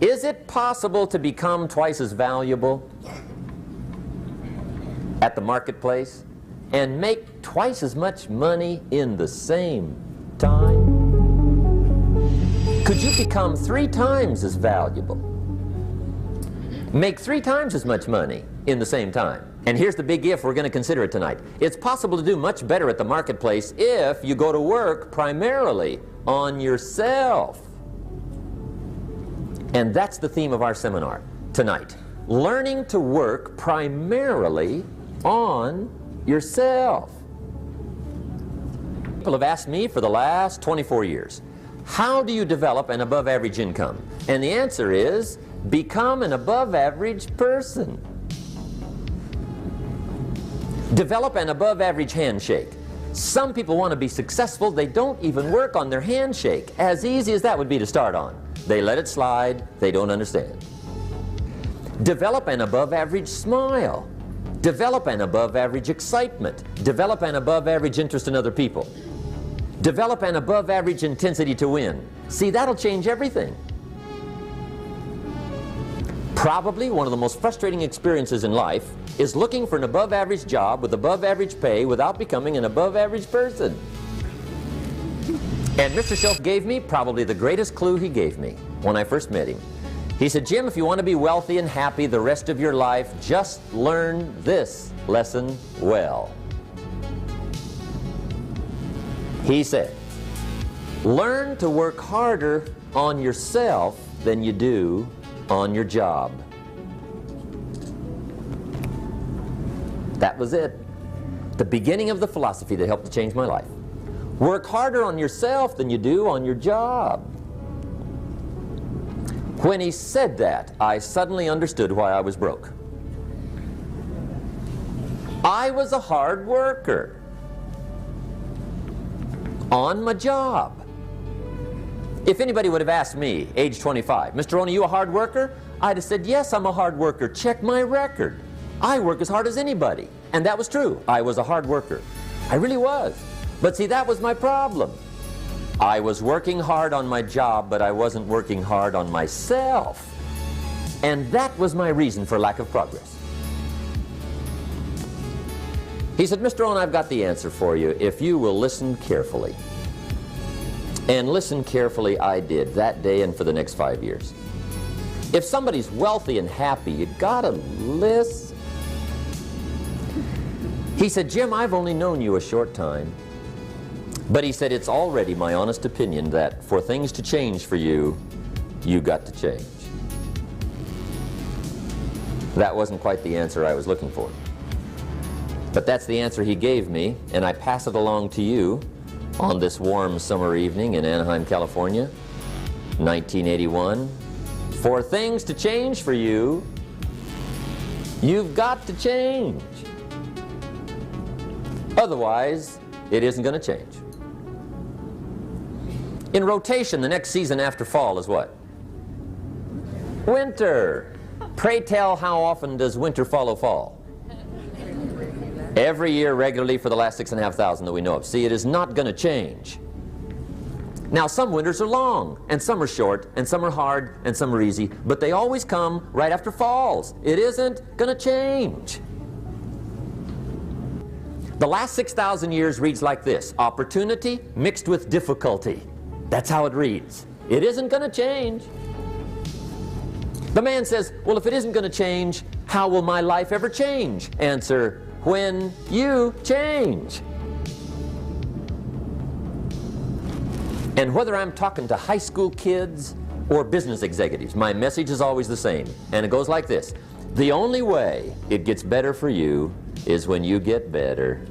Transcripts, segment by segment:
Is it possible to become twice as valuable at the marketplace and make twice as much money in the same time? Could you become 3 times as valuable? Make 3 times as much money in the same time? And here's the big if we're going to consider it tonight. It's possible to do much better at the marketplace if you go to work primarily on yourself. And that's the theme of our seminar tonight. Learning to work primarily on yourself. People have asked me for the last 24 years, how do you develop an above average income? And the answer is, become an above average person. Develop an above average handshake. Some people want to be successful, they don't even work on their handshake. As easy as that would be to start on. They let it slide, they don't understand. Develop an above average smile. Develop an above average excitement. Develop an above average interest in other people. Develop an above average intensity to win. See, that'll change everything. Probably one of the most frustrating experiences in life is looking for an above average job with above average pay without becoming an above average person. And Mr. Shelf gave me probably the greatest clue he gave me when I first met him. He said, Jim, if you want to be wealthy and happy the rest of your life, just learn this lesson well. He said, learn to work harder on yourself than you do on your job. That was it. The beginning of the philosophy that helped to change my life. Work harder on yourself than you do on your job. When he said that, I suddenly understood why I was broke. I was a hard worker on my job. If anybody would have asked me, age 25, Mr. Roney, you a hard worker? I'd have said, yes, I'm a hard worker. Check my record. I work as hard as anybody. And that was true. I was a hard worker. I really was. But see, that was my problem. I was working hard on my job, but I wasn't working hard on myself. And that was my reason for lack of progress. He said, Mr. Owen, I've got the answer for you if you will listen carefully. And listen carefully I did that day and for the next 5 years. If somebody's wealthy and happy, you gotta listen. He said, Jim, I've only known you a short time. But he said, it's already my honest opinion that for things to change for you, you got to change. That wasn't quite the answer I was looking for. But that's the answer he gave me, and I pass it along to you on this warm summer evening in Anaheim, California, 1981. For things to change for you, you've got to change. Otherwise, it isn't going to change. In rotation, the next season after fall is what? Winter. Pray tell, how often does winter follow fall? Every year regularly for the last 6,500 that we know of. See, it is not going to change. Now, some winters are long, and some are short, and some are hard, and some are easy, but they always come right after falls. It isn't going to change. The last 6,000 years reads like this: opportunity mixed with difficulty. That's how it reads. It isn't going to change. The man says, well, if it isn't going to change, how will my life ever change? Answer, when you change. And whether I'm talking to high school kids or business executives, my message is always the same. And it goes like this: the only way it gets better for you is when you get better.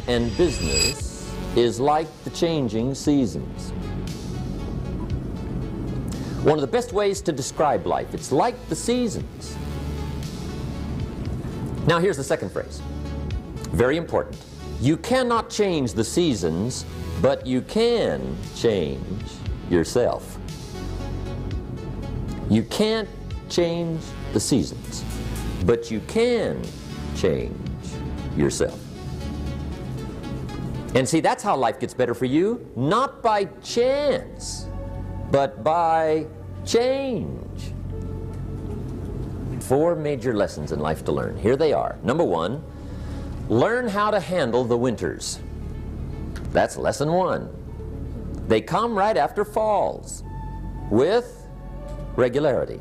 And business is like the changing seasons. One of the best ways to describe life, it's like the seasons. Now here's the second phrase. Very important. You cannot change the seasons, but you can change yourself. You can't change the seasons, but you can change yourself. And see, that's how life gets better for you, not by chance, but by change. 4 major lessons in life to learn. Here they are. Number 1, learn how to handle the winters. That's lesson 1. They come right after falls, with regularity.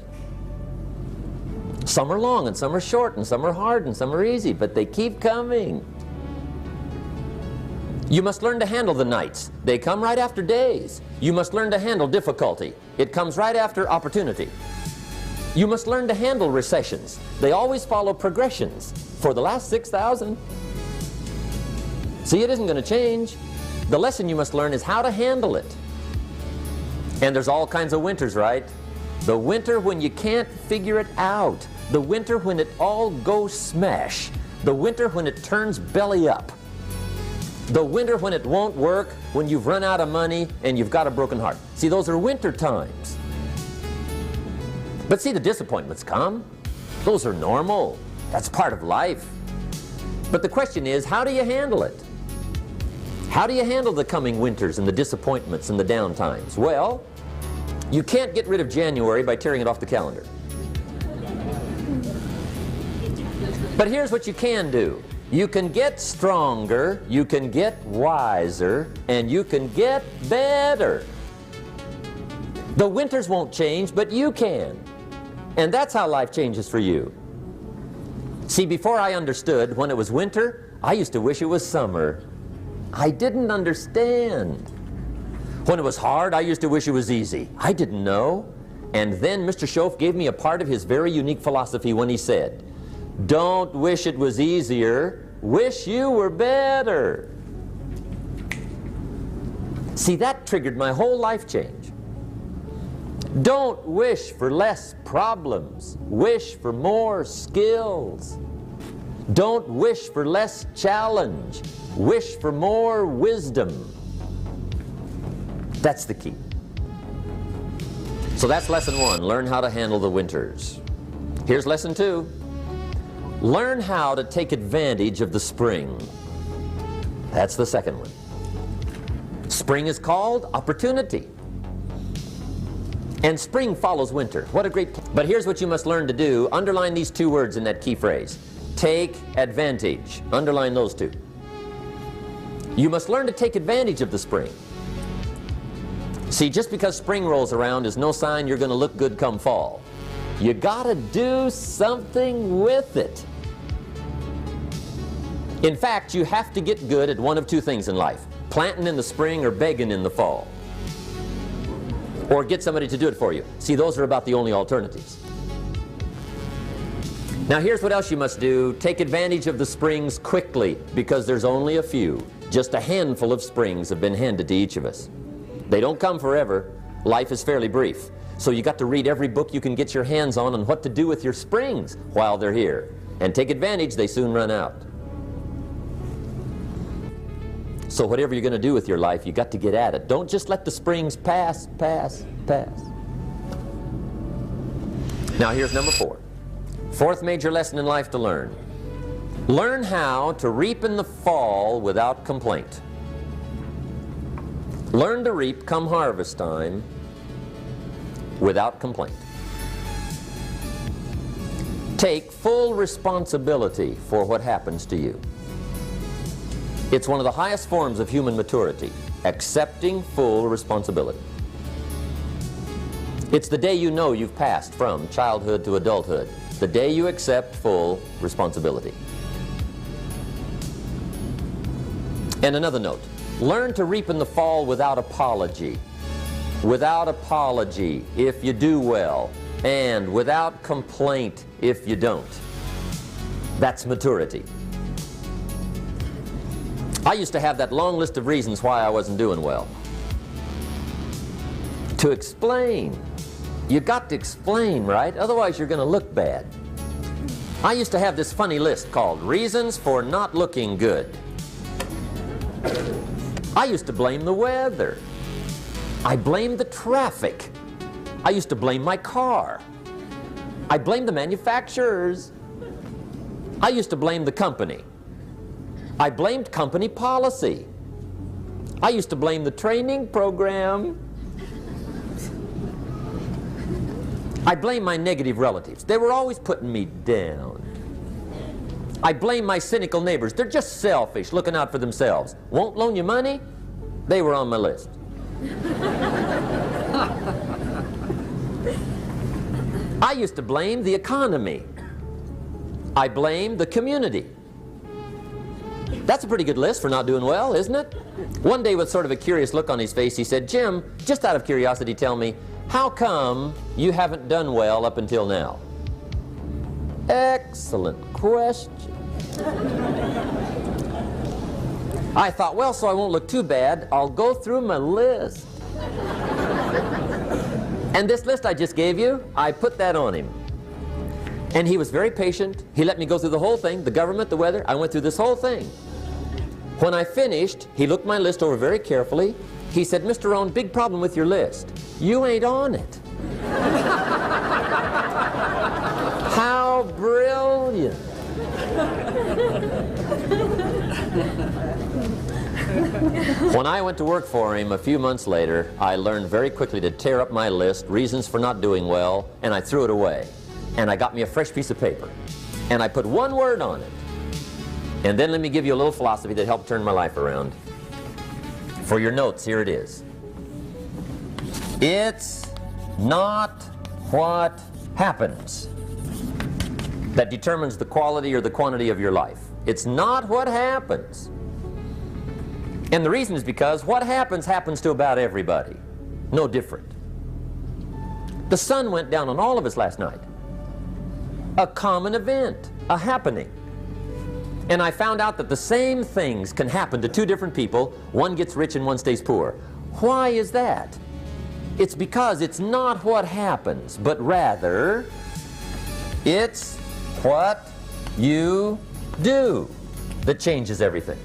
Some are long and some are short and some are hard and some are easy, but they keep coming. You must learn to handle the nights. They come right after days. You must learn to handle difficulty. It comes right after opportunity. You must learn to handle recessions. They always follow progressions for the last 6,000. See, it isn't going to change. The lesson you must learn is how to handle it. And there's all kinds of winters, right? The winter when you can't figure it out. The winter when it all goes smash. The winter when it turns belly up. The winter when it won't work, when you've run out of money and you've got a broken heart. See, those are winter times. But see, the disappointments come. Those are normal. That's part of life. But the question is, how do you handle it? How do you handle the coming winters and the disappointments and the down times? Well, you can't get rid of January by tearing it off the calendar. But here's what you can do. You can get stronger, you can get wiser, and you can get better. The winters won't change, but you can. And that's how life changes for you. See, before I understood, when it was winter, I used to wish it was summer. I didn't understand. When it was hard, I used to wish it was easy. I didn't know. And then Mr. Schoaf gave me a part of his very unique philosophy when he said, "Don't wish it was easier, wish you were better." See, that triggered my whole life change. Don't wish for less problems, wish for more skills. Don't wish for less challenge, wish for more wisdom. That's the key. So that's lesson 1, learn how to handle the winters. Here's lesson 2. Learn how to take advantage of the spring. That's the second one. Spring is called opportunity. And spring follows winter. What a great... But here's what you must learn to do. Underline these 2 words in that key phrase. Take advantage. Underline those 2. You must learn to take advantage of the spring. See, just because spring rolls around is no sign you're going to look good come fall. You gotta do something with it. In fact, you have to get good at one of 2 things in life. Planting in the spring or begging in the fall. Or get somebody to do it for you. See, those are about the only alternatives. Now here's what else you must do. Take advantage of the springs quickly, because there's only a few. Just a handful of springs have been handed to each of us. They don't come forever. Life is fairly brief. So you got to read every book you can get your hands on what to do with your springs while they're here. And take advantage, they soon run out. So whatever you're going to do with your life, you got to get at it. Don't just let the springs pass. Now here's number 4. 4th major lesson in life to learn. Learn how to reap in the fall without complaint. Learn to reap come harvest time without complaint. Take full responsibility for what happens to you. It's one of the highest forms of human maturity, accepting full responsibility. It's the day you know you've passed from childhood to adulthood, the day you accept full responsibility. And another note, learn to reap in the fall without apology. Without apology if you do well, and without complaint if you don't. That's maturity. I used to have that long list of reasons why I wasn't doing well. To explain. You got to explain, right? Otherwise you're going to look bad. I used to have this funny list called Reasons for Not Looking Good. I used to blame the weather. I blamed the traffic. I used to blame my car. I blamed the manufacturers. I used to blame the company. I blamed company policy. I used to blame the training program. I blame my negative relatives. They were always putting me down. I blame my cynical neighbors. They're just selfish, looking out for themselves. Won't loan you money? They were on my list. I used to blame the economy. I blame the community. That's a pretty good list for not doing well, isn't it? One day, with sort of a curious look on his face, he said, "Jim, just out of curiosity, tell me, how come you haven't done well up until now?" Excellent question. I thought, well, so I won't look too bad, I'll go through my list. And this list I just gave you, I put that on him. And he was very patient. He let me go through the whole thing, the government, the weather. I went through this whole thing. When I finished, he looked my list over very carefully. He said, "Mr. Rohn, big problem with your list. You ain't on it." How brilliant. When I went to work for him a few months later, I learned very quickly to tear up my list, reasons for not doing well, and I threw it away. And I got me a fresh piece of paper. And I put one word on it. And then let me give you a little philosophy that helped turn my life around. For your notes, here it is. It's not what happens that determines the quality or the quantity of your life. It's not what happens. And the reason is because what happens happens to about everybody. No different. The sun went down on all of us last night. A common event, a happening. And I found out that the same things can happen to two different people. One gets rich and one stays poor. Why is that? It's because it's not what happens, but rather it's what you do that changes everything.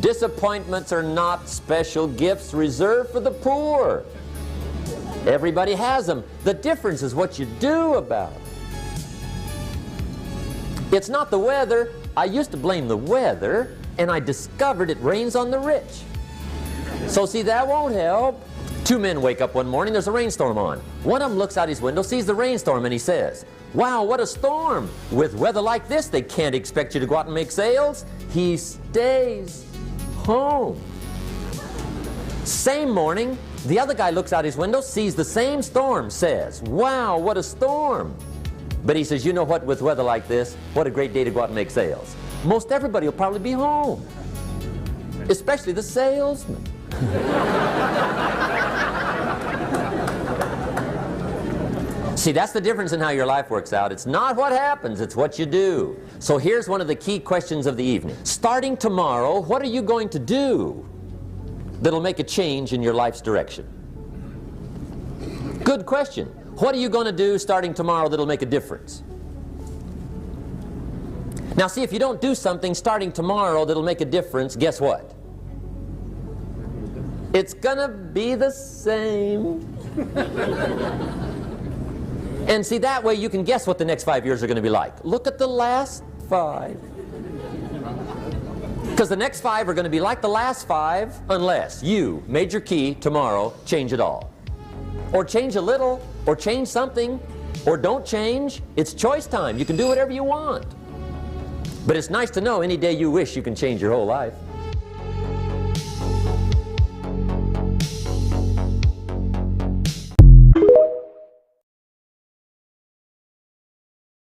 Disappointments are not special gifts reserved for the poor. Everybody has them. The difference is what you do about it. It's not the weather. I used to blame the weather, and I discovered it rains on the rich. So see, that won't help. Two men wake up one morning, there's a rainstorm on. One of them looks out his window, sees the rainstorm, and he says, "Wow, what a storm. With weather like this, they can't expect you to go out and make sales." He stays home. Same morning, the other guy looks out his window, sees the same storm, says, "Wow, what a storm." But he says, "You know what, with weather like this, what a great day to go out and make sales." Most everybody will probably be home, especially the salesman. See, that's the difference in how your life works out. It's not what happens, it's what you do. So here's one of the key questions of the evening. Starting tomorrow, what are you going to do that'll make a change in your life's direction? Good question. What are you going to do starting tomorrow that'll make a difference? Now see, if you don't do something starting tomorrow that'll make a difference, guess what? It's gonna be the same. And see, that way you can guess what the next 5 years are going to be like. Look at the last 5. Because the next 5 are going to be like the last 5 unless you, major key, tomorrow, change it all. Or change a little, or change something, or don't change. It's choice time. You can do whatever you want. But it's nice to know any day you wish you can change your whole life.